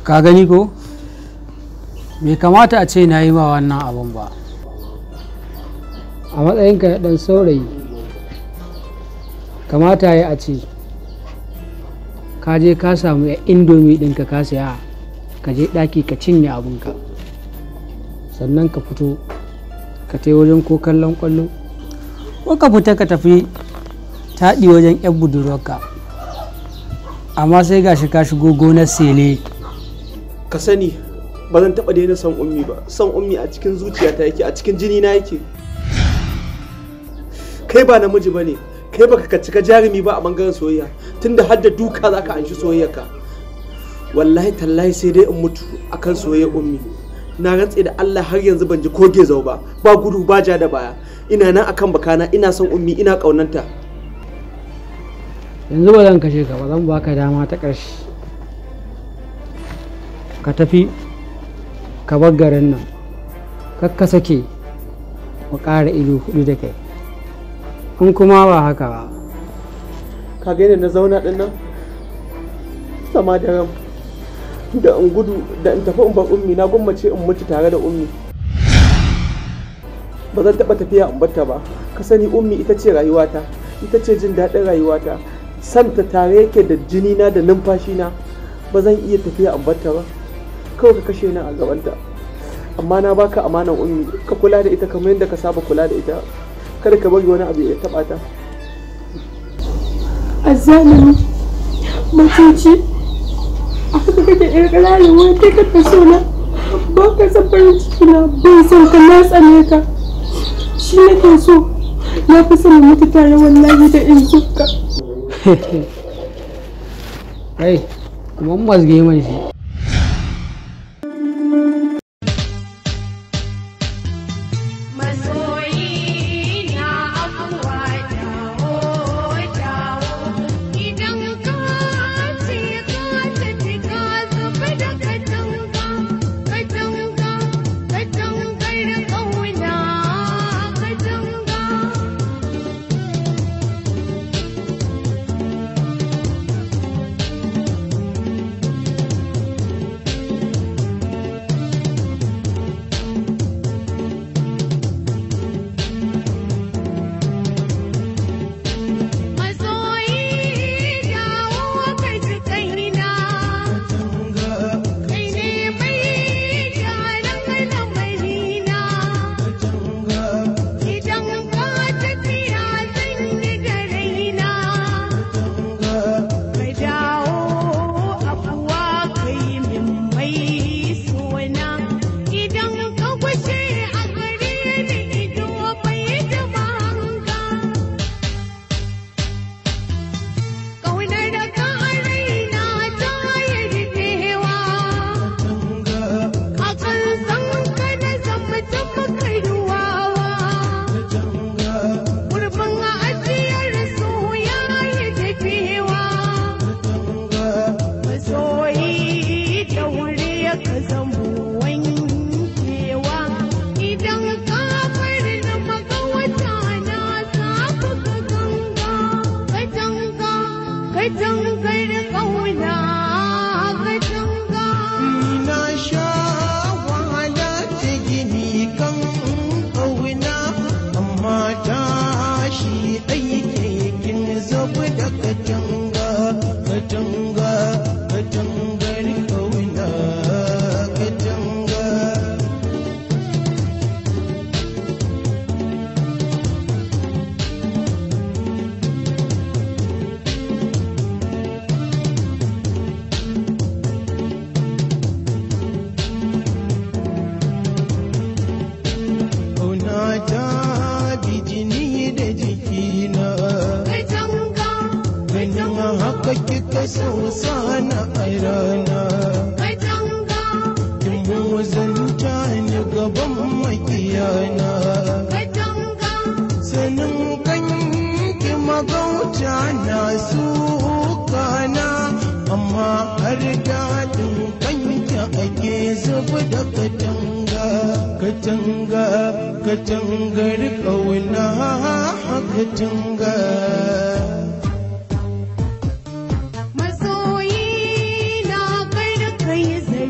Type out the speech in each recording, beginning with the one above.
ka gani ko bai kamata a ce na yi ma wannan abun ba. A matsayinka na ɗan saurayi kamata ya a ce ka je ka samu ya indomi ɗinka ka saya ka je ɗaki ka cinye abinka sannan ka fito ka tai wajen ko kallon ƙwallo ko ka fita ka tafi taɗi wajen 'yan budurwarka, amma sai gashi ka shigo gonar sele. Ka sani ba zan taɓa daina son ummi ba. Son ummi a cikin zuciyata yake, a cikin jini na yake. Kai ba namiji ba ne, kai baka ka cika jarumi ba a bangaren soyayya, tunda har da duka za ka anshi soyayyarka. Wallahi tallahi sai dai in mutu akan soyayyar ummi. Na rantse da Allah har yanzu ban ji ko gezau ba, ba gudu ba ja da baya. Ina nan akan bakana, ina son ummi, ina kaunanta. Yanzu ba zan kashe ka ba, zan baka dama ta ƙarshe. Ka tafi ka bar garin nan, kakka sake mu ƙara ido hudu da kai, in kuma ba haka ba. Ka ga yadda na zauna ɗin nan sama da ram, da in gudu da in tafi in bar ummi, na gwammace in mutu tare da ummi. Ba zan taɓa tafiya in barta ba. Ka sani ummi ita ce rayuwata, ita ce jin daɗin rayuwata. Santa tare yake da jini na da numfashi na. Ba zan iya tafiya in barta ba. Kawai ka kashe ni a gabanta. Amma na baka amanan ummi, ka kula da ita kamar yadda ka saba kula da ita. Kada ka bari wani abu ya taɓa ta. Azzalimi, macuci, a haka kake ƙirƙira da wani kai ka so na, ba ka san farin ciki na, bai son ka na tsane ka. Shi nake so, na fi son mutu tare wallahi da in zuka. Kai, kuma mazge man shi. Masoyi na kai da kai zai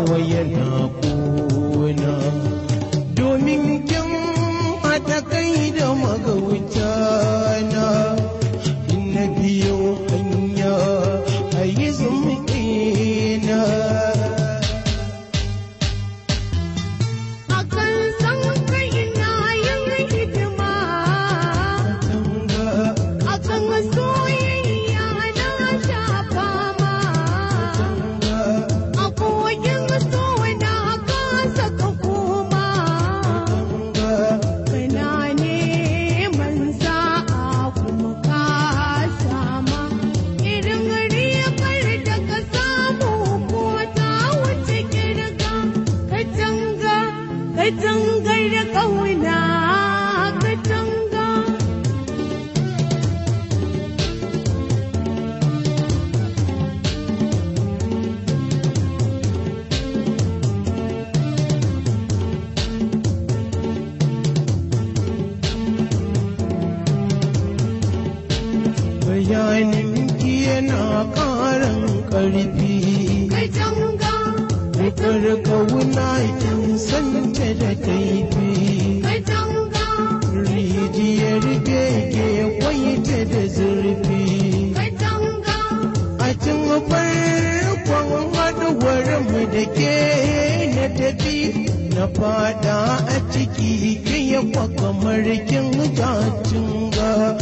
nawa yana ƙona, domin kin haɗa kai da magauta na, in na biyo hanya a yi zumɗina. Bayaninki yana ƙarin ƙarfi, wutar ƙauna kin sance da kaifi, rijiyar bege kwaita da zurfi, a cin farkon haɗuwar mu da ke na tafi na fada a ciki kiya kwa kamar kin gacin ga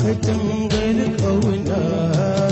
katangar ƙauna.